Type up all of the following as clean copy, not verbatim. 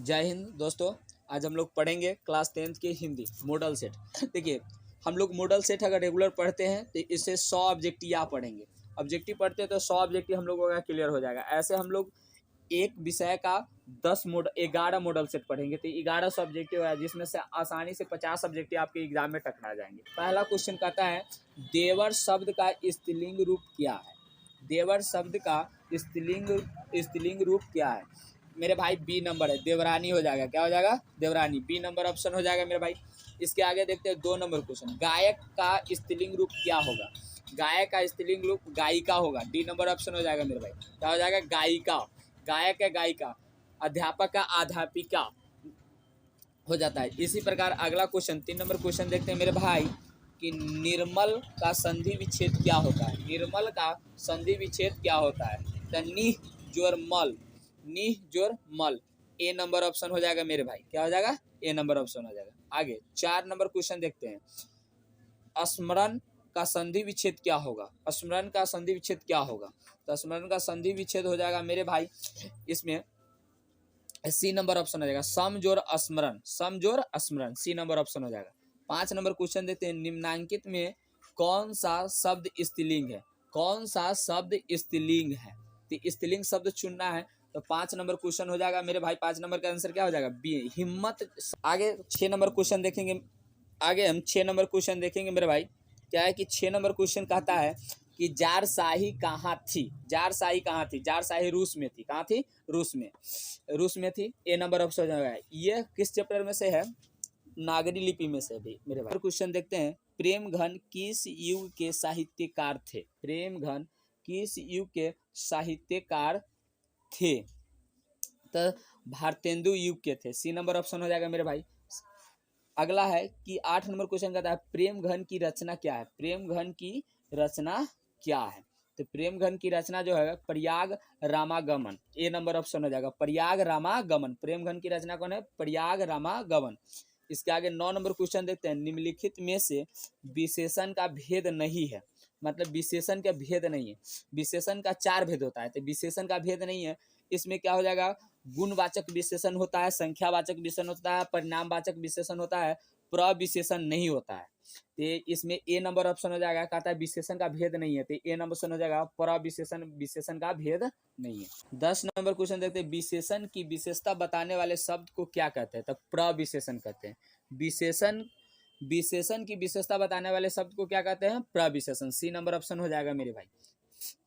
जय हिंद दोस्तों। आज हम लोग पढ़ेंगे क्लास 10th की हिंदी मॉडल सेट। देखिए, हम लोग मॉडल सेट अगर रेगुलर पढ़ते हैं तो इससे 100 ऑब्जेक्टिव या पढ़ेंगे। ऑब्जेक्टिव पढ़ते हैं तो 100 ऑब्जेक्टिव हम लोगों का क्लियर हो जाएगा। ऐसे हम लोग एक विषय का 11 मॉडल सेट पढ़ेंगे तो 1100 ऑब्जेक्टिव है, जिसमें से आसानी से 50 ऑब्जेक्टिव आपके एग्जाम में टकरा जाएंगे। पहला क्वेश्चन कहता है देवर शब्द का स्त्रीलिंग रूप क्या है। देवर शब्द का स्त्रीलिंग रूप क्या है मेरे भाई? बी नंबर है, देवरानी हो जाएगा। क्या हो जाएगा? देवरानी। बी नंबर ऑप्शन हो जाएगा मेरे भाई। इसके आगे देखते हैं 2 नंबर क्वेश्चन, गायक का स्त्रीलिंग रूप क्या होगा? गायक का स्त्रीलिंग रूप गायिका होगा। डी नंबर ऑप्शन हो जाएगा मेरे भाई। क्या हो जाएगा? गायिका। गायक है गायिका। अध्यापक का अध्यापिका हो जाता है। इसी प्रकार अगला क्वेश्चन 3 नंबर क्वेश्चन देखते हैं मेरे भाई कि निर्मल का संधि विच्छेद क्या होता है। निर्मल का संधि विच्छेद क्या होता है? तो निह जोर मल, निह जोर मल। ए नंबर ऑप्शन हो जाएगा मेरे भाई। क्या हो जाएगा? ए नंबर ऑप्शन हो जाएगा। आगे 4 नंबर क्वेश्चन देखते हैं, स्मरण का संधि विच्छेद क्या होगा? स्मरण का संधि विच्छेद क्या होगा? तो स्मरण का संधि विच्छेद हो जाएगा मेरे भाई, इसमें सी नंबर ऑप्शन हो जाएगा, समजोर स्मरण। समजोर स्मरण सी नंबर ऑप्शन हो जाएगा। 5 नंबर क्वेश्चन देते हैं, निम्नांकित में कौन सा शब्द स्त्रीलिंग है? कौन सा शब्द स्त्रीलिंग है? तो स्त्रीलिंग शब्द चुनना है। तो 5 नंबर क्वेश्चन हो जाएगा मेरे भाई। 5 नंबर का आंसर क्या हो जाएगा? बी, हिम्मत। आगे 6 नंबर क्वेश्चन देखेंगे। आगे हम 6 नंबर क्वेश्चन देखेंगे मेरे भाई। क्या है कि 6 नंबर क्वेश्चन कहता है कि जारशाही कहाँ थी? जारशाही कहाँ थी? जारशाही रूस में थी। कहाँ थी? रूस में। रूस में थी। ए नंबर ऑप्शन है। ये किस चैप्टर में से है? नागरी लिपि में से भी मेरे भाई। क्वेश्चन देखते हैं, प्रेमघन किस युग के साहित्यकार थे? प्रेमघन किस युग के साहित्यकार थे? तो भारतेंदु युग के थे। सी नंबर ऑप्शन हो जाएगा मेरे भाई। अगला है कि 8 नंबर क्वेश्चन कहता है प्रेमघन की रचना क्या है? प्रेमघन की रचना क्या है? तो प्रेमघन की रचना जो है प्रयाग रामागमन। ए नंबर ऑप्शन हो जाएगा, प्रयाग रामागमन। प्रेमघन की रचना कौन है? प्रयाग रामागमन। इसके आगे 9 नंबर क्वेश्चन देखते हैं, निम्नलिखित में से विशेषण का भेद नहीं है। मतलब विशेषण का भेद नहीं है। विशेषण का 4 भेद होता है, तो विशेषण का भेद नहीं है। इसमें क्या हो जाएगा? गुणवाचक विशेषण होता है, संख्यावाचक विशेषण होता है, परिणामवाचक विशेषण होता है, प्रविशेषण नहीं होता है। तो इसमें ए नंबर ऑप्शन हो जाएगा। कहता है विशेषण का भेद नहीं है, तो ए नंबर ऑप्शन हो जाएगा, प्रविशेषण विशेषण का भेद नहीं है। 10 नंबर क्वेश्चन देखते हैं, विशेषण की विशेषता बताने वाले शब्द को क्या कहते हैं? तो प्रविशेषण कहते हैं। विशेषण की विशेषता बताने वाले शब्द को क्या कहते हैं? प्रविशेषण। सी नंबर ऑप्शन हो जाएगा मेरे भाई।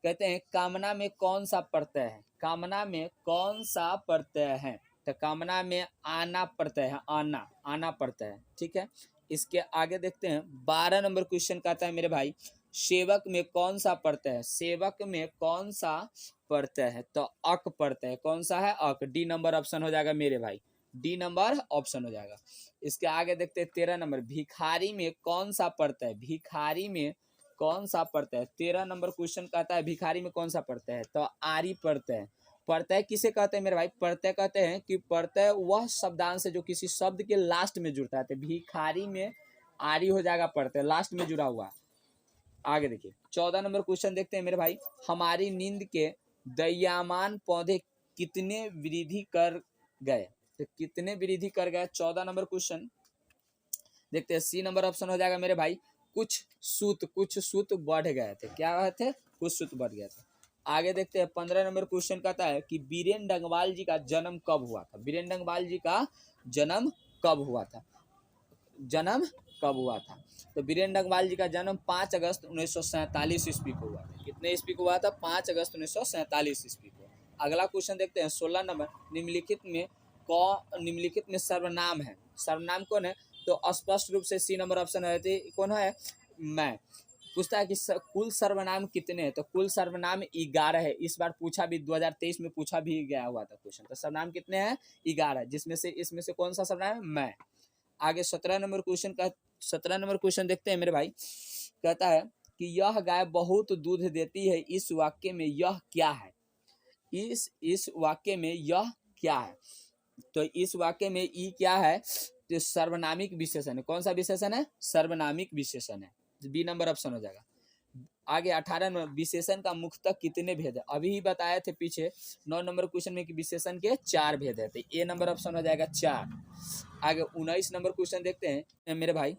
कहते हैं कामना में कौन सा प्रत्यय है? कामना में कौन सा प्रत्यय है? तो कामना में आना प्रत्यय है। आना, आना प्रत्यय है। ठीक है। इसके आगे देखते हैं 12 नंबर क्वेश्चन कहता है मेरे भाई, सेवक में कौन सा प्रत्यय है? सेवक में कौन सा प्रत्यय है? तो अक प्रत्यय। कौन सा है? अक। डी नंबर ऑप्शन हो जाएगा मेरे भाई। डी नंबर ऑप्शन हो जाएगा। इसके आगे देखते हैं 13 नंबर, भिखारी में कौन सा प्रत्यय? भिखारी में कौन सा प्रत्यय? 13 नंबर क्वेश्चन कहता है भिखारी में कौन सा प्रत्यय है? तो आरी प्रत्यय। प्रत्यय किसे कहते हैं मेरे भाई? प्रत्यय कहते हैं कि प्रत्यय वह शब्दांश है जो किसी शब्द के लास्ट में जुड़ता है। तो भिखारी में आरी हो जाएगा प्रत्यय, लास्ट में जुड़ा हुआ। आगे देखिए 14 नंबर क्वेश्चन देखते हैं मेरे भाई, हमारी नींद के दयामान पौधे कितने वृद्धि कर गए? तो कितने वृद्धि कर गए? 14 नंबर क्वेश्चन देखते हैं। सी नंबर ऑप्शन हो जाएगा मेरे भाई, कुछ सूत बढ़ गए थे। क्या गए थे? कुछ सूत बढ़ गए थे। आगे देखते हैं 15 नंबर क्वेश्चन कहता है कि बीरेन डंगवाल जी का जन्म कब हुआ था? बीरेन डंगवाल जी का जन्म कब हुआ था? जन्म कब हुआ था? तो बीरेन डंगवाल जी का जन्म 5 अगस्त 1947 ईस्वी को हुआ था। कितने ईस्वी को हुआ था? 5 अगस्त 1947 ईस्वी को। अगला क्वेश्चन देखते हैं 16 नंबर, निम्नलिखित में सर्वनाम है। सर्वनाम कौन है? तो स्पष्ट रूप से सी नंबर ऑप्शन है। कौन है? मैं। पूछता है कि कुल सर्वनाम कितने हैं? तो कुल सर्वनाम 11 है। इस बार पूछा भी, 2023 में पूछा भी गया हुआ था क्वेश्चन। तो सर्वनाम कितने हैं? 11, जिसमें से इसमें से कौन सा सर्वनाम है? मैं। आगे 17 नंबर क्वेश्चन का 17 नंबर क्वेश्चन देखते हैं मेरे भाई। कहता है कि यह गाय बहुत दूध देती है, इस वाक्य में यह क्या है? इस वाक्य में यह क्या है? तो इस वाक्य में ई क्या है? तो सर्वनामिक विशेषण है। कौन सा विशेषण है? सर्वनामिक विशेषण है। बी नंबर ऑप्शन हो जाएगा। आगे 18 में विशेषण का मुख्यतः कितने भेद है, अभी ही बताए थे पीछे 9 नंबर क्वेश्चन में कि विशेषण के 4 भेद है, तो ए नंबर ऑप्शन हो जाएगा 4। आगे 19 नंबर क्वेश्चन देखते हैं मेरे भाई।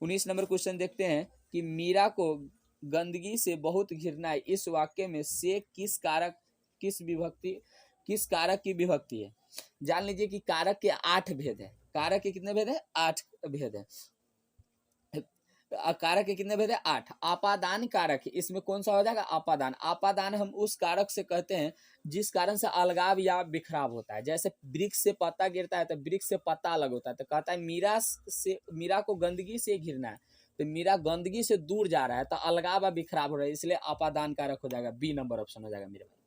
19 नंबर क्वेश्चन देखते हैं कि मीरा को गंदगी से बहुत घृणा है, इस वाक्य में से किस कारक की विभक्ति है। जान लीजिए कि कारक के 8 भेद है। कारक के कितने भेद है, 8 भेद है। कारक के कितने भेद है, 8। आपादान कारक है, इसमें कौन सा हो जाएगा, आपादान। आपादान हम उस कारक से कहते हैं जिस कारण से अलगाव या बिखराव होता है। जैसे वृक्ष से पत्ता गिरता है तो वृक्ष से पत्ता अलग होता है, तो कहता है मीरा को गंदगी से घिरना है, तो मीरा गंदगी से दूर जा रहा है, तो अलगाव या बिखराव हो रहा है, इसलिए आपादान कारक हो जाएगा, बी नंबर ऑप्शन हो जाएगा मेरे भाई।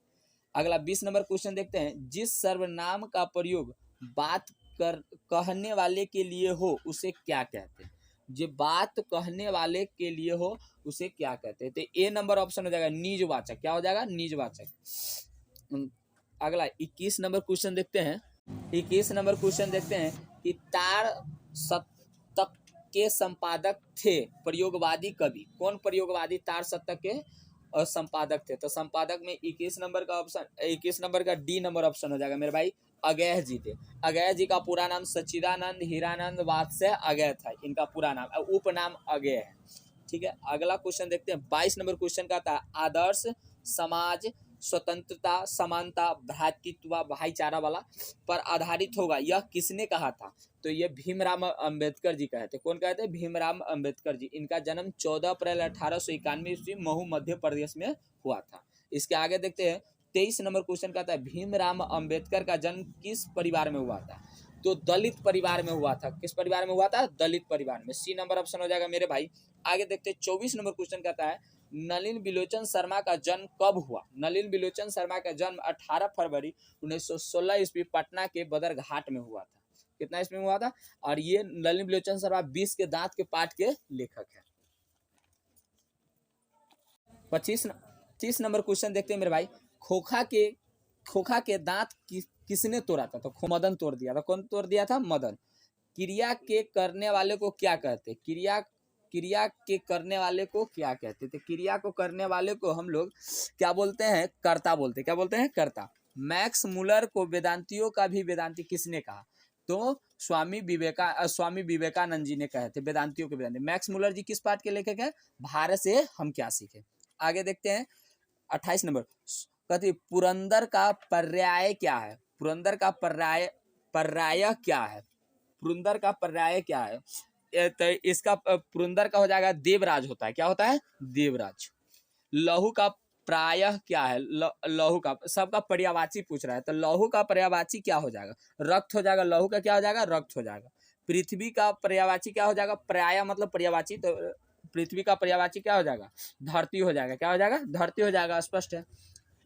अगला 20 नंबर क्वेश्चन देखते हैं। जिस सर्वनाम का प्रयोग बात कहने वाले के लिए हो उसे क्या कहते हैं। जो बात कहने वाले के लिए हो उसे क्या कहते हैं, तो ए नंबर ऑप्शन हो जाएगा निजवाचक। क्या हो जाएगा, निजवाचक। अगला 21 नंबर क्वेश्चन देखते हैं। 21 नंबर क्वेश्चन देखते हैं कि तार सप्तक के संपादक थे प्रयोगवादी कवि। कौन प्रयोगवादी तार सप्तक के और संपादक थे, तो संपादक में 21 नंबर का ऑप्शन, 21 नंबर का डी नंबर ऑप्शन हो जाएगा मेरे भाई, अगेय जी थे। अगेय जी का पूरा नाम सच्चिदानंद हीरानंद वात्स्य अगेय था, इनका पूरा नाम, उपनाम अगेय है। ठीक है, अगला क्वेश्चन देखते हैं। 22 नंबर क्वेश्चन का था आदर्श समाज स्वतंत्रता समानता भ्रातृत्व भाईचारा वाला पर आधारित होगा, यह किसने कहा था, तो ये भीमराव अंबेडकर जी कहते। कौन कहते हैं, भीमराव अंबेडकर जी। इनका जन्म 14 अप्रैल 1891 ईस्वी महू मध्य प्रदेश में हुआ था। इसके आगे देखते हैं 23 नंबर क्वेश्चन का था भीमराव अंबेडकर का जन्म किस परिवार में हुआ था, तो दलित परिवार में हुआ था। किस परिवार में हुआ था, दलित परिवार में, सी नंबर ऑप्शन हो जाएगा मेरे भाई। आगे देखते हैं 24 नंबर क्वेश्चन कहता है नलिन बिलोचन शर्मा का जन्म कब हुआ। नलिन बिलोचन शर्मा का जन्म 18 फरवरी 1916 ईस्वी पटना के बदरघाट में हुआ था। कितना ईस्वी में हुआ था, और ये नलिन बिलोचन शर्मा 20 के दांत के पाठ के लेखक है। 25 नंबर क्वेश्चन देखते हैं मेरे भाई। खोखा के दांत किसने तोड़ा था, तो मदन तोड़ दिया था। कौन तोड़ दिया था, मदन। क्रिया के करने वाले को क्या कहते, क्रिया के करने वाले को क्या कहते थे, क्रिया को करने वाले को हम लोग क्या बोलते हैं, कर्ता बोलते हैं। क्या बोलते हैं, कर्ता। मैक्स मुलर को वेदांतियों का भी वेदांती किसने कहा, तो स्वामी विवेकानंद जी ने कहे थे वेदांतियों के वेदांती। मैक्स मुलर जी किस पाठ के लेखक है, भारत से हम क्या सीखे। आगे देखते हैं 28 नंबर कहते पुरंदर का पर्याय क्या है, पुरंदर का पर्याय क्या है, पुरंदर का पर्याय क्या है, तो इसका पुरंदर का हो जाएगा देवराज होता है। क्या होता है, देवराज। लहू का प्रायः क्या है, लहू का, सबका पर्यायवाची पूछ रहा है, तो लहू का पर्यायवाची क्या हो जाएगा, रक्त हो जाएगा। लहू का क्या हो जाएगा, रक्त हो जाएगा। पृथ्वी का पर्यायवाची क्या हो जाएगा, पर्याय मतलब पर्यायवाची, तो पृथ्वी का पर्यायवाची क्या हो जाएगा, धरती हो जाएगा। क्या हो जाएगा, धरती हो जाएगा, स्पष्ट है।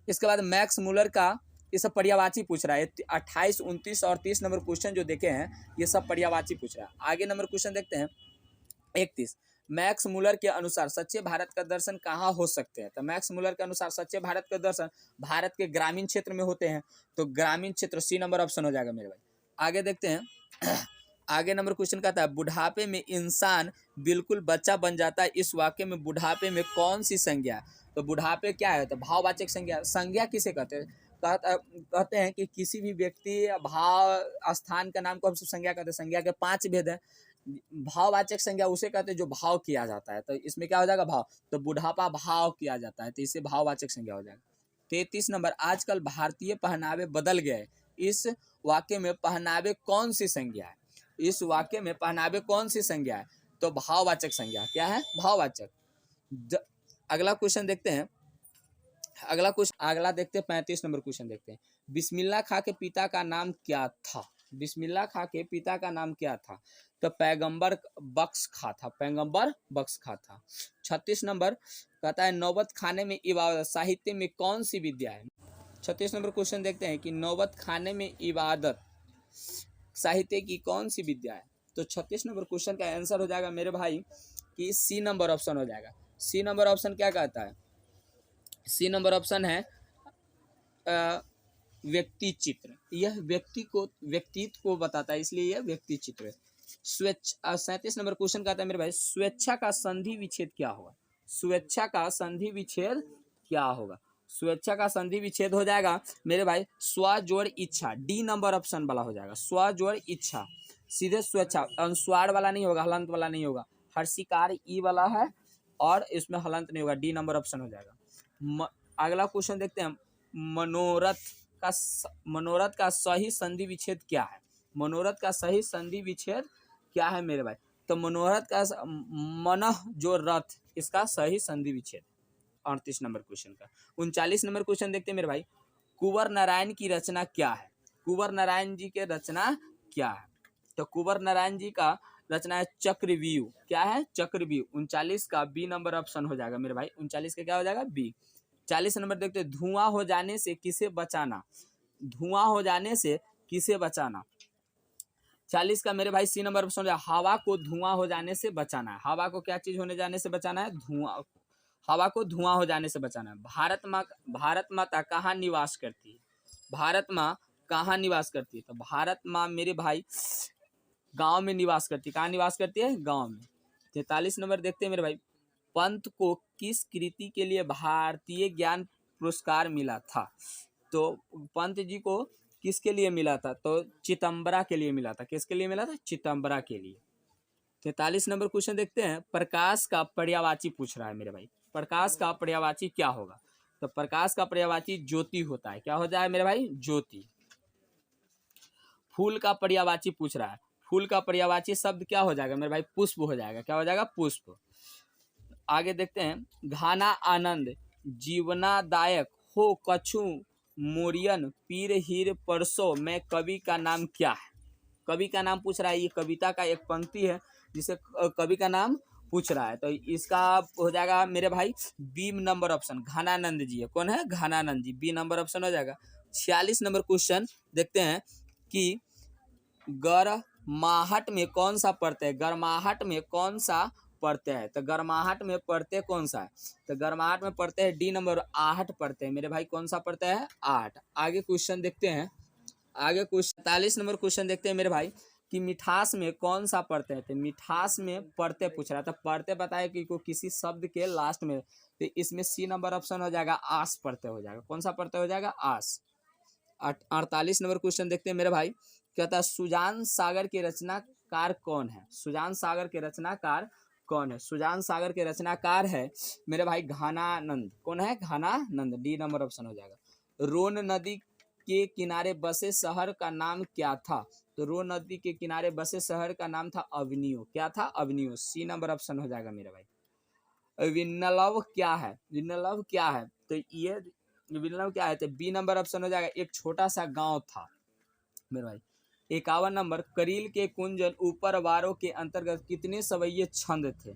इसके बाद मैक्स मुलर का ये सब पर्यायवाची पूछ रहा है। 28, 29 और 30 नंबर क्वेश्चन जो देखे हैं ये सब पर्यायवाची पूछ रहा है। आगे नंबर क्वेश्चन देखते हैं 31। मैक्स मुलर के अनुसार सच्चे भारत का दर्शन कहाँ हो सकते हैं, तो मैक्स मुलर के अनुसार सच्चे भारत का दर्शन भारत के ग्रामीण क्षेत्र में होते हैं, तो ग्रामीण क्षेत्र, सी नंबर ऑप्शन हो जाएगा मेरे भाई। आगे देखते हैं आगे नंबर क्वेश्चन कहता है बुढ़ापे में इंसान बिल्कुल बच्चा बन जाता है, इस वाक्य में बुढ़ापे में कौन सी संज्ञा, तो बुढ़ापे क्या है, तो भाववाचक संज्ञा। संज्ञा किसे कहते हैं, कहते हैं कि किसी भी व्यक्ति भाव स्थान का नाम को हम सब संज्ञा कहते हैं। संज्ञा के 5 भेद हैं। भाववाचक संज्ञा उसे कहते हैं जो भाव किया जाता है, तो इसमें क्या हो जाएगा, भाव, तो बुढ़ापा भाव किया जाता है, तो इससे भाववाचक संज्ञा हो जाएगा। 33 नंबर आजकल भारतीय पहनावे बदल गए, इस वाक्य में पहनावे कौन सी संज्ञा है, इस वाक्य में पहनावे कौन सी संज्ञा है, तो भाववाचक संज्ञा। क्या है, भाववाचक। अगला क्वेश्चन देखते हैं, अगला देखते हैं 35 नंबर क्वेश्चन देखते हैं। बिस्मिल्लाह खां के पिता का नाम क्या था, बिस्मिल्लाह खां के पिता का नाम क्या था, तो पैगंबर बख्श खां था, पैगंबर बख्श खां था। 36 नंबर कहता है नौबत खाने में इबादत साहित्य में कौन सी विद्या है। 36 नंबर क्वेश्चन देखते हैं कि नौबत खाने में इबादत साहित्य की कौन सी विद्या है, तो 36 नंबर क्वेश्चन का आंसर हो जाएगा मेरे भाई कि सी नंबर ऑप्शन हो जाएगा। सी नंबर ऑप्शन क्या कहता है, सी नंबर ऑप्शन है व्यक्ति चित्र। यह व्यक्तित्व को बताता है, इसलिए यह व्यक्ति चित्र है। 37 नंबर क्वेश्चन कहता है मेरे भाई स्वेच्छा का संधि विच्छेद क्या हुआ, स्वेच्छा का संधि विच्छेद क्या होगा? स्वेच्छा का संधि विच्छेद हो जाएगा मेरे भाई स्व जोड़ इच्छा, डी नंबर ऑप्शन वाला हो जाएगा, स्व जोड़ इच्छा, सीधे स्वेच्छा, अनुस्वार वाला नहीं होगा, हलंत वाला नहीं होगा, हर्षिकार ई वाला है और इसमें हलंत नहीं होगा, डी नंबर ऑप्शन हो जाएगा। अगला क्वेश्चन देखते हैं, मनोरथ का सही संधि विच्छेद क्या है? मनोरथ का सही संधि विच्छेद क्या है मेरे भाई? तो मनोरथ का मनः जो रथ, इसका सही संधि विच्छेद 38 नंबर क्वेश्चन का। 39 नंबर क्वेश्चन देखते हैं मेरे भाई, कुंवर नारायण की रचना क्या है? कुंवर नारायण जी के रचना क्या है? तो कुंवर नारायण जी का रचना है चक्रव्यूह। क्या है? चक्रव्यूह। 39 का बी नंबर ऑप्शन हो जाएगा मेरे भाई, 39 का क्या हो जाएगा? बी। 40 नंबर देखते हैं, धुआं हो जाने से किसे बचाना? धुआं हो जाने से किसे बचाना? 40 का मेरे भाई सी नंबर ऑप्शन हो जाएगा, हवा को धुआं हो जाने से बचाना है। हवा को क्या चीज होने जाने से बचाना है? धुआं। हवा को धुआं हो जाने से बचाना है। भारत माता कहाँ निवास करती है? भारत माँ कहाँ निवास करती है? तो भारत माँ मेरे भाई गांव में निवास करती है। कहाँ निवास करती है? गांव में। 43 नंबर देखते हैं मेरे भाई, पंत को किस कृति के लिए भारतीय ज्ञान पुरस्कार मिला था? तो पंत जी को किसके लिए मिला था? तो चितंबरा के लिए मिला था। किसके लिए मिला था? चितंबरा के लिए। 43 नंबर क्वेश्चन देखते हैं, प्रकाश का पर्यायवाची पूछ रहा है मेरे भाई। प्रकाश का पर्यायवाची क्या होगा? तो प्रकाश का पर्यायवाची ज्योति होता है। क्या हो जाए मेरे भाई? ज्योति। फूल का पर्यायवाची पूछ रहा है। फूल का पर्यायवाची शब्द क्या हो जाएगा मेरे भाई? पुष्प हो जाएगा। क्या हो जाएगा? पुष्प। आगे देखते हैं, घाना आनंद जीवनादायक हो कछु मोरियन पीर हीर परसों में कवि का नाम क्या है? कवि का नाम पूछ रहा है। ये कविता का एक पंक्ति है जिसे कवि का नाम पूछ रहा है। तो इसका हो जाएगा मेरे भाई बी नंबर ऑप्शन, घनानंद जी है। कौन है? घनानंद जी। बी नंबर ऑप्शन हो जाएगा। 46 नंबर क्वेश्चन देखते हैं कि गरमाहट में कौन सा प्रत्यय? गरमाहट में कौन सा प्रत्यय है? तो गरमाहट में प्रत्यय कौन सा है? तो गरमाहट में प्रत्यय डी नंबर, आहट प्रत्यय मेरे भाई। कौन सा प्रत्यय है? आहट। आगे क्वेश्चन देखते हैं, आगे क्वेश्चन 47 नंबर क्वेश्चन देखते हैं मेरे भाई कि मिठास में कौन सा प्रत्यय है? मिठास में प्रत्यय पूछ रहा था। प्रत्यय बताए कि को किसी शब्द के लास्ट में, तो इसमें सी नंबर ऑप्शन हो जाएगा, आस प्रत्यय हो जाएगा। कौन सा प्रत्यय हो जाएगा? आस। 48 नंबर क्वेश्चन देखते हैं मेरे भाई, कहता है सुजान सागर के रचनाकार कौन है? सुजान सागर के रचनाकार कौन है? सुजान सागर के रचनाकार है मेरे भाई घनानंद। कौन है? घनानंद। डी नंबर ऑप्शन हो जाएगा। रोन नदी के किनारे बसे शहर का नाम क्या था? तो रोन नदी के किनारे बसे शहर का नाम था अवनियो। क्या था? अवनियो। सी नंबर ऑप्शन हो जाएगा मेरे भाई। विनलव क्या है? विनलव क्या है? तो ये विनलव क्या है? तो बी नंबर ऑप्शन हो जाएगा, एक छोटा सा गांव था मेरे भाई। 51 नंबर, करील के कुंजन ऊपर वारों के अंतर्गत कितने सवैये छंद थे?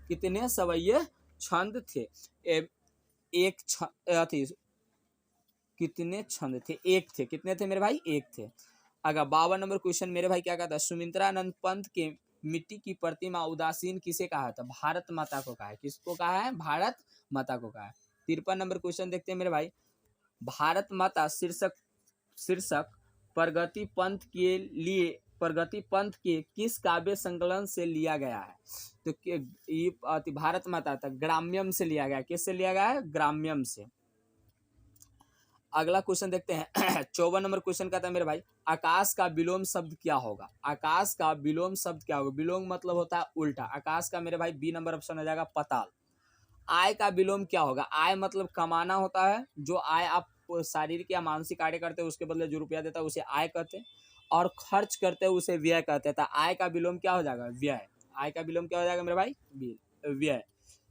कितने सवैये छंद थे? एक थी। कितने छंद थे? एक थे। कितने थे मेरे भाई? एक थे। अगर 52 नंबर क्वेश्चन मेरे भाई क्या कहता है, सुमित्रानंद पंत के मिट्टी की प्रतिमा उदासीन किसे कहा था? भारत माता को कहा है। किसको कहा है? भारत माता को कहा है। 53 नंबर क्वेश्चन देखते हैं मेरे भाई, भारत माता शीर्षक प्रगति पंथ के लिए, प्रगति पंथ के किस काव्य संकलन से लिया गया है? तो ये भारत माता था ग्राम्यम से लिया गया। किससे लिया गया है? ग्राम्यम से। अगला क्वेश्चन देखते हैं 54 नंबर क्वेश्चन कहता है मेरे भाई, आकाश का विलोम शब्द क्या होगा? आकाश का विलोम शब्द क्या होगा? विलोम मतलब होता है उल्टा। आकाश का मेरे भाई बी नंबर ऑप्शन हो जाएगा, पताल। आय का विलोम क्या होगा? आय मतलब कमाना होता है। जो आय आप शारीरिक या मानसिक कार्य करते हैं उसके बदले जो रुपया देता है उसे आय कहते हैं, और खर्च करते हैं उसे व्यय कहते हैं। तो आय का विलोम क्या हो जाएगा? व्यय। आय का विलोम क्या हो जाएगा मेरे भाई? व्यय।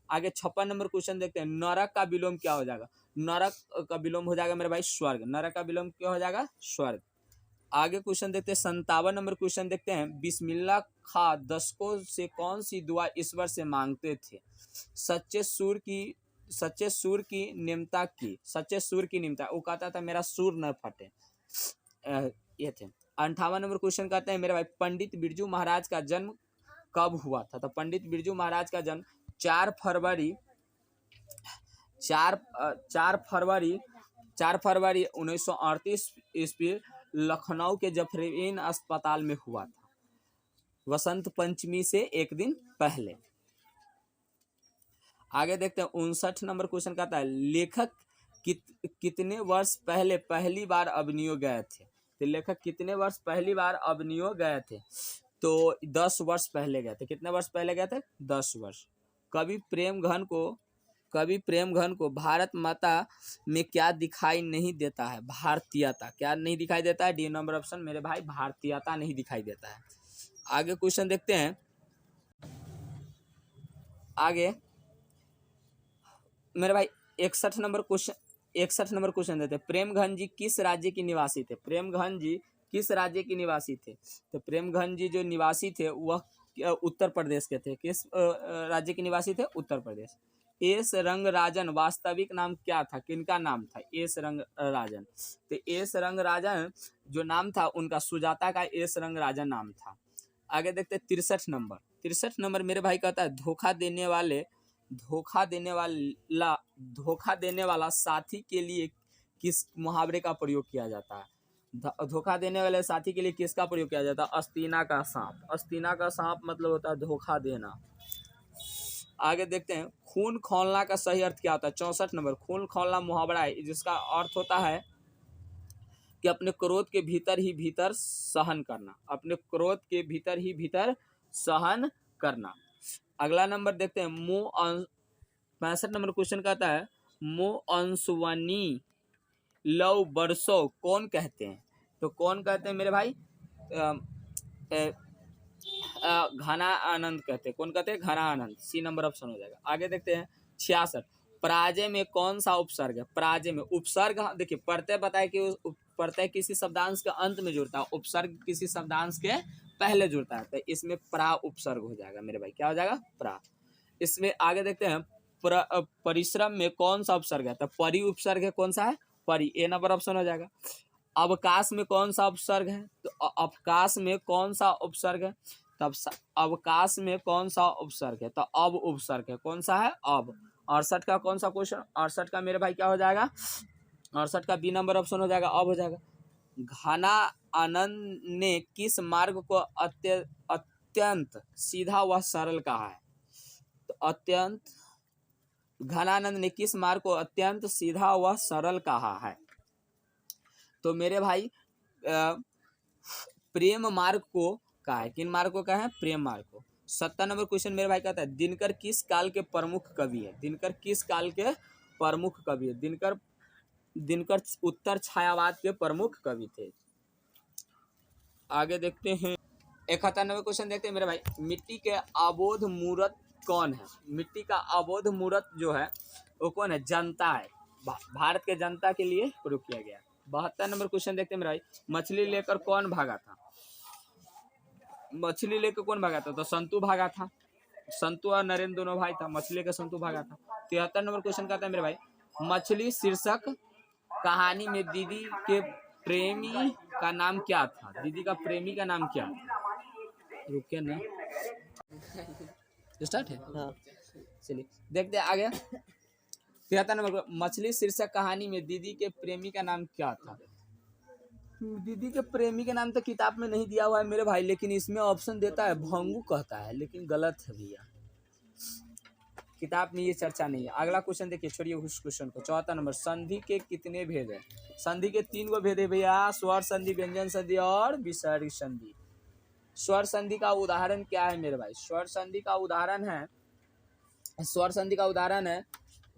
आगे 56 नंबर क्वेश्चन देखते हैं, नरक का विलोम क्या हो जाएगा? नरक का विलोम हो जाएगा मेरे भाई स्वर्ग। नरक का विलोम क्या हो जाएगा? स्वर्ग। आगे क्वेश्चन देखते हैं 57 नंबर क्वेश्चन देखते हैं, बिस्मिल्लाह खा दशकों से कौन सी दुआ ईश्वर से मांगते थे? सच्चे सुर की निम्नता की। सच्चे सुर की निम्नता, वो कहता था मेरा सुर न फटे। ये थे। 58 नंबर क्वेश्चन कहते हैं मेरे भाई, पंडित बिरजू महाराज का जन्म कब हुआ था? तो पंडित बिरजू महाराज का जन्म 4 फरवरी 1938 ईस्वी लखनऊ के जफरीन अस्पताल में हुआ था, वसंत पंचमी से एक दिन पहले। आगे देखते हैं 59 नंबर क्वेश्चन का आता है लेखक कितने वर्ष पहले पहली बार अबनियो गए थे। तो लेखक कितने वर्ष पहली बार अबनियो गए थे, तो 10 वर्ष पहले गए थे। कितने वर्ष पहले गए थे? 10 वर्ष। कवि प्रेम घन को भारत माता में क्या दिखाई नहीं देता है? भारतीयता। क्या नहीं दिखाई देता है? डी नंबर ऑप्शन मेरे भाई, भारतीयता नहीं दिखाई देता है। आगे क्वेश्चन देखते हैं। आगे मेरे भाई 61 नंबर क्वेश्चन देते हैं। प्रेमघन जी किस राज्य के निवासी थे? प्रेमघन जी किस राज्य के निवासी थे? तो प्रेमघन जी जो निवासी थे वह उत्तर प्रदेश के थे। किस राज्य के निवासी थे? उत्तर प्रदेश। एस रंगराजन वास्तविक नाम क्या था? किनका नाम था? एस रंगराजन। तो एस रंगराजन जो नाम था उनका सुजाता का एस रंगराजन नाम था। आगे देखते 63 नंबर मेरे भाई कहता है धोखा देने वाला साथी के लिए किस मुहावरे का प्रयोग किया जाता है? धोखा देने वाले साथी के लिए किसका प्रयोग किया जाता है? अस्तीना का सांप। अस्तीना का सांप मतलब होता है धोखा देना। आगे देखते हैं खून खौलना का सही अर्थ क्या होता है? 64 नंबर खून खौलना मुहावरा है जिसका अर्थ होता है कि अपने क्रोध के भीतर ही भीतर सहन करना। अपने क्रोध के भीतर ही भीतर सहन करना। अगला नंबर देखते हैं 65 नंबर क्वेश्चन कहता है मो अंशवनी लव बरसो कौन कहते हैं? तो कौन कहते हैं मेरे भाई? घना आनंद कहते हैं। कौन कहते हैं? घना आनंद। सी नंबर ऑप्शन हो जाएगा। आगे देखते हैं 66 पराजय में कौन सा उपसर्ग है? पराजय में उपसर्ग देखिए प्रत्यय बताए कि प्रत्यय किसी शब्दांश के अंत में जुड़ता है, उपसर्ग किसी शब्दांश के पहले जुड़ता है। तो इसमें प्रा उपसर्ग हो जाएगा मेरे भाई। क्या हो जाएगा? प्रा। इसमें आगे देखते हैं परिश्रम में कौन सा उपसर्ग है? तो परि उपसर्ग है। कौन सा है? परि। ए नंबर ऑप्शन हो जाएगा। अवकाश में कौन सा उपसर्ग है? तो अवकाश में कौन सा उपसर्ग है? तब अवकाश में कौन सा उपसर्ग है? तो अब उपसर्ग है। कौन सा है? अब। 68 का कौन सा क्वेश्चन? 68 का मेरे भाई क्या हो जाएगा? 68 का बी नंबर ऑप्शन हो जाएगा। अब हो जाएगा। घना आनंद ने किस मार्ग को अत्यंत सीधा व सरल कहा है? तो घनानंद ने किस मार्ग को अत्यंत सीधा व सरल कहा है? तो मेरे भाई प्रेम मार्ग को कहा है। किन मार्ग को कहा है? प्रेम मार्ग को। 70 नंबर क्वेश्चन मेरे भाई कहता है दिनकर किस काल के प्रमुख कवि है? दिनकर किस काल के प्रमुख कवि है? दिनकर उत्तर छायावाद के प्रमुख कवि थे। आगे देखते हैं 71 नंबर क्वेश्चन देखते हैं मेरे भाई मिट्टी के अबोध मूर्त कौन है? मिट्टी का अबोध मूर्त जो है वो कौन है? जनता है। भारत के जनता के लिए प्रयोग किया गया। 72 नंबर क्वेश्चन देखते हैं मेरे भाई मछली लेकर कौन भागा था? मछली लेकर कौन भागा था? तो संतु भागा था। संतु और नरेंद्र दोनों भाई था। मछली लेकर संतु भागा था। 73 नंबर क्वेश्चन कहता है मेरे भाई मछली शीर्षक कहानी में दीदी के प्रेमी का नाम क्या था? दीदी का प्रेमी का नाम क्या था? रुकिए ना, स्टार्ट है। हाँ चलिए देखते हैं आगे। 73 नंबर मछली शीर्षक कहानी में दीदी के प्रेमी का नाम क्या था? दीदी के प्रेमी का नाम तो किताब में नहीं दिया हुआ है मेरे भाई, लेकिन इसमें ऑप्शन देता है भंगू कहता है, लेकिन गलत है भैया। किताब में ये चर्चा नहीं है। अगला क्वेश्चन देखिए, छोड़िए उस क्वेश्चन को। 74 नंबर संधि के कितने भेद है? संधि के 3 गो भेद है भैया, स्वर संधि, व्यंजन संधि और विसर्ग संधि। स्वर संधि का उदाहरण क्या है मेरे भाई? स्वर संधि का उदाहरण है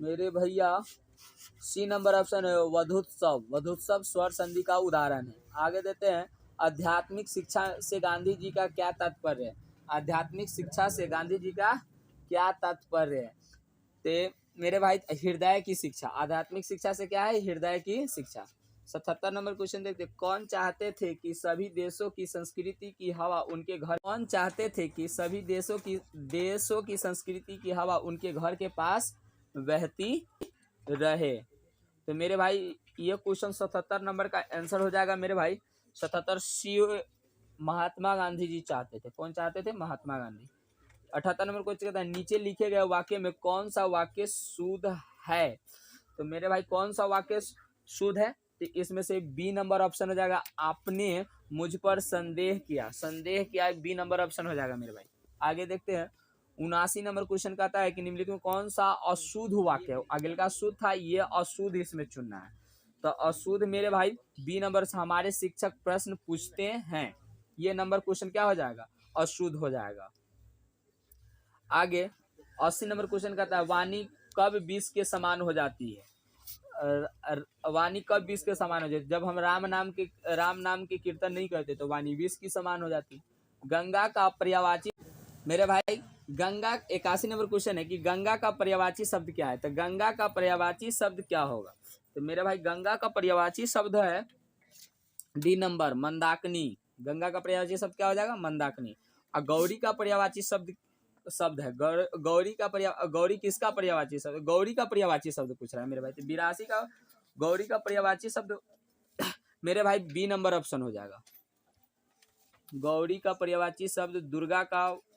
मेरे भैया सी नंबर ऑप्शन है वधुत्सव। वधुत्सव स्वर संधि का उदाहरण है। आगे देते हैं आध्यात्मिक शिक्षा से गांधी जी का क्या तात्पर्य है? आध्यात्मिक शिक्षा से गांधी जी का क्या तात्पर्य है? तो मेरे भाई हृदय की शिक्षा। आध्यात्मिक शिक्षा से क्या है? हृदय की शिक्षा। 77 नंबर क्वेश्चन देखते हैं कौन चाहते थे कि सभी देशों की संस्कृति की हवा उनके घर कौन चाहते थे कि सभी देशों की संस्कृति की हवा उनके घर के पास बहती रहे? तो मेरे भाई ये क्वेश्चन 77 नंबर का आंसर हो जाएगा मेरे भाई 77 सी। महात्मा गांधी जी चाहते थे। कौन चाहते थे? महात्मा गांधी। 78 नंबर क्वेश्चन कहता है नीचे लिखे गए वाक्य में कौन सा वाक्य शुद्ध है? तो मेरे भाई कौन सा वाक्य शुद्ध है? तो इसमें से बी नंबर ऑप्शन हो जाएगा आपने मुझ पर संदेह किया। संदेह किया बी नंबर ऑप्शन हो जाएगा मेरे भाई। आगे देखते हैं 79 नंबर क्वेश्चन कहता है कि निम्नलिखित में कौन सा अशुद्ध वाक्य है। आगे का शुद्ध था, ये अशुद्ध इसमें चुनना है। तो अशुद्ध मेरे भाई बी नंबर से हमारे शिक्षक प्रश्न पूछते हैं, ये नंबर क्वेश्चन क्या हो जाएगा, अशुद्ध हो जाएगा। आगे 80 नंबर क्वेश्चन कहता है वाणी कब 20 के समान हो जाती है। वाणी कब 20 के समान हो जाती है, जब हम राम नाम के कीर्तन नहीं करते तो वाणी 20 की समान हो जाती। गंगा का पर्यायवाची मेरे भाई गंगा 81 नंबर क्वेश्चन है कि गंगा का पर्यायवाची शब्द क्या है। तो गंगा का पर्यायवाची शब्द क्या होगा, तो मेरे भाई गंगा का पर्यायवाची शब्द है डी नंबर मंदाकिनी। गंगा का पर्यायवाची शब्द क्या हो जाएगा, मंदाकिनी। और गौरी का पर्यायवाची शब्द है गौरी किसका पर्यायवाची शब्द, गौरी का पर्यायवाची शब्द पूछ रहा है मेरे भाई। तो 82 का गौरी का पर्यायवाची शब्द मेरे भाई बी नंबर ऑप्शन हो जाएगा। गौरी का पर्यायवाची शब्द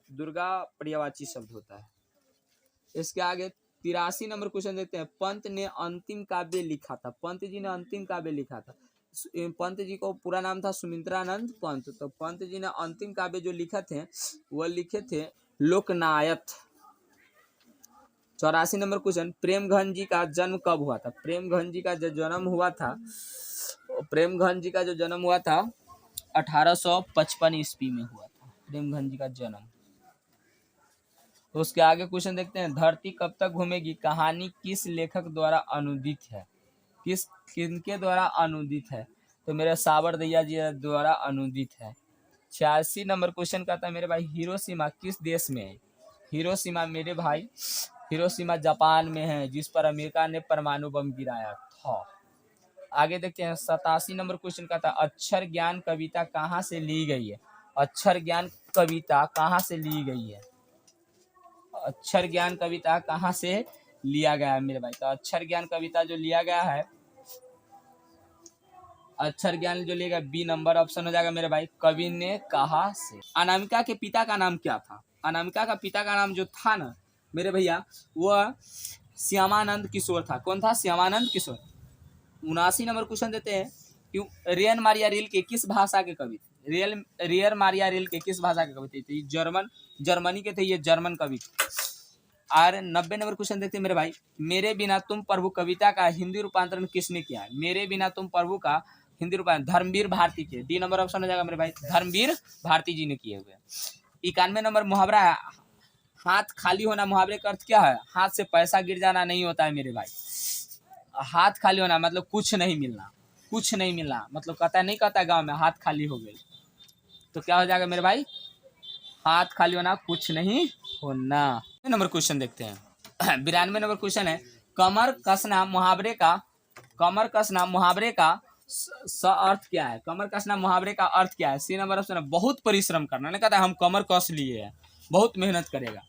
दुर्गा पर्यायवाची शब्द होता है। इसके आगे 83 नंबर क्वेश्चन देखते हैं। पंत ने अंतिम काव्य लिखा था, पंत जी ने अंतिम काव्य लिखा था। पंत जी को पूरा नाम था सुमित्रानंद पंत। तो पंत जी ने अंतिम काव्य जो लिखे थे वह लिखे थे लोकनायक। 84 नंबर क्वेश्चन प्रेमघन जी का जन्म कब हुआ था। प्रेमघन जी का जो जन्म हुआ था 1855 ईस्वी में हुआ था प्रेमघन जी का जन्म। तो उसके आगे क्वेश्चन देखते हैं। धरती कब तक घूमेगी कहानी किस लेखक द्वारा अनुदित है, किनके द्वारा अनुदित है, तो मेरे सावरदैया जी द्वारा अनुदित है। 86 नंबर क्वेश्चन कहता है मेरे भाई हिरोशिमा किस देश में है। हिरोशिमा मेरे भाई हिरोशिमा जापान में है, जिस पर अमेरिका ने परमाणु बम गिराया था। आगे देखते हैं 87 नंबर क्वेश्चन कहता है अक्षर ज्ञान कविता कहाँ से ली गई है। अक्षर ज्ञान कविता कहाँ से ली गई है, अक्षर ज्ञान कविता कहाँ से लिया गया है मेरे भाई। तो अक्षर ज्ञान कविता जो लिया गया है, अक्षर ज्ञान जो लिया बी नंबर ऑप्शन हो जाएगा मेरे भाई, कवि ने कहा से। अनामिका के पिता का नाम क्या था। अनामिका का पिता का नाम जो था ना मेरे भैया वह श्यामानंद किशोर था। कौन था, श्यामानंद किशोर। 79 नंबर क्वेश्चन देते हैं क्यों रियर मारिया रिल्के किस भाषा के कवि थे। रियर मारिया रिल्के किस भाषा के कवि थे, जर्मनी के थे, ये जर्मन कवि थे। और 90 नंबर क्वेश्चन देखते हैं मेरे भाई मेरे बिना तुम प्रभु कविता का हिंदी रूपांतरण किसने किया है। मेरे बिना तुम प्रभु का हिंदी रूपांतरण धर्मवीर भारती के, डी नंबर ऑप्शन हो जाएगा मेरे भाई, धर्मवीर भारती जी ने किए हुए। 91 नंबर मुहावरा है हाथ खाली होना। मुहावरे का अर्थ क्या है, हाथ से पैसा गिर जाना नहीं होता है मेरे भाई। हाथ खाली होना मतलब कुछ नहीं मिलना मतलब कहता नहीं कहता गांव में हाथ खाली हो गई, तो क्या हो जाएगा मेरे भाई, हाथ खाली होना कुछ नहीं होना। नंबर क्वेश्चन देखते हैं 92 नंबर क्वेश्चन है कमर कसना मुहावरे का अर्थ क्या है। कमर कसना मुहावरे का अर्थ क्या है। सी नंबर ऑप्शन है बहुत परिश्रम करना। नहीं कहता हम कमर कस लिए हैं, बहुत मेहनत करेगा,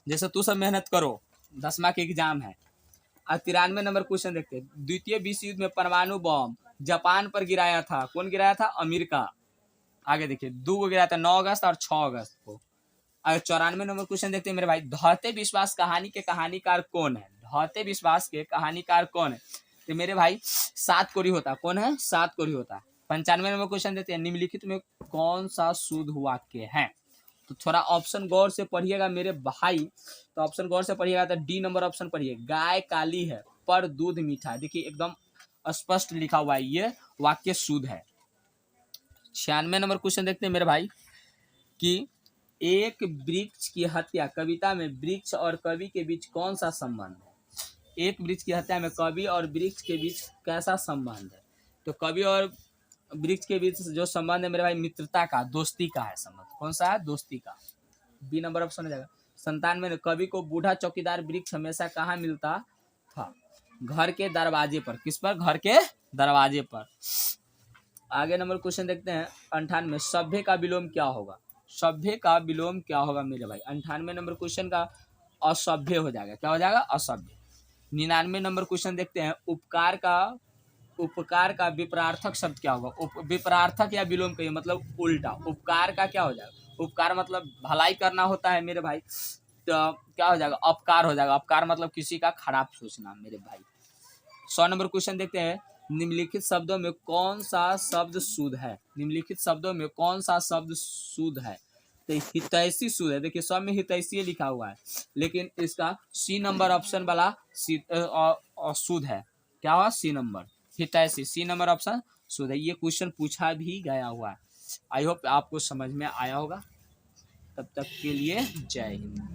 जैसे तू सब मेहनत करो 10वां के एग्जाम है। 93 नंबर क्वेश्चन देखते हैं द्वितीय विश्व युद्ध में परमाणु बम जापान पर गिराया था, कौन गिराया था, अमेरिका। आगे देखिए 2 गिराया था 9 अगस्त और 6 अगस्त को। अगर 94 नंबर क्वेश्चन देखते हैं मेरे भाई धौते विश्वास कहानी के कहानीकार कौन है। धौते विश्वास के कहानीकार कौन है, तो मेरे भाई सात कोरी होता। कौन है, सात कोरी होता। 95 नंबर क्वेश्चन देते हैं निम्नलिखित में कौन सा शुद्ध वाक्य है। तो थोड़ा ऑप्शन गौर से पढ़िएगा मेरे भाई, तो ऑप्शन गौर से पढ़िएगा तो डी नंबर ऑप्शन पढ़िए गाय काली है पर दूध मीठा। देखिए एकदम स्पष्ट लिखा हुआ है, ये वाक्य शुद्ध है। 96 नंबर क्वेश्चन देखते हैं मेरे भाई कि एक वृक्ष की हत्या कविता में वृक्ष और कवि के बीच कौन सा संबंध है। एक वृक्ष की हत्या में कवि और वृक्ष के बीच कैसा संबंध है, तो कवि और वृक्ष के बीच जो संबंध है मेरे भाई मित्रता का, दोस्ती का है संबंध। कौन सा है, दोस्ती का। बी नंबर ऑप्शन हो जाएगा। 97 में कवि को बूढ़ा चौकीदार वृक्ष हमेशा कहाँ मिलता था, घर के दरवाजे पर। किस पर, घर के दरवाजे पर। आगे नंबर क्वेश्चन देखते हैं 98 सभ्य का विलोम क्या होगा। सभ्य का विलोम क्या होगा मेरे भाई। 98 नंबर क्वेश्चन का असभ्य हो जाएगा, क्या हो जाएगा, असभ्य। 99 नंबर क्वेश्चन देखते हैं उपकार का विपरार्थक शब्द क्या होगा। विपरार्थक या विलोम कहिए मतलब उल्टा। उपकार का क्या हो जाएगा, उपकार मतलब भलाई करना होता है मेरे भाई, तो क्या हो जाएगा, अपकार हो जाएगा। अपकार मतलब किसी का खराब सोचना मेरे भाई। 100 नंबर क्वेश्चन देखते हैं निम्नलिखित शब्दों में कौन सा शब्द शुद्ध है। निम्नलिखित शब्दों में कौन सा शब्द शुद्ध है, तो हितैषी शुद्ध है, देखिए सब में हितैषी लिखा हुआ है, लेकिन इसका सी नंबर ऑप्शन वाला शुद्ध है। क्या हुआ? सी नंबर हितैषी, सी नंबर ऑप्शन शुद्ध है। ये क्वेश्चन पूछा भी गया हुआ है। आई होप आपको समझ में आया होगा। तब तक के लिए जय हिंद।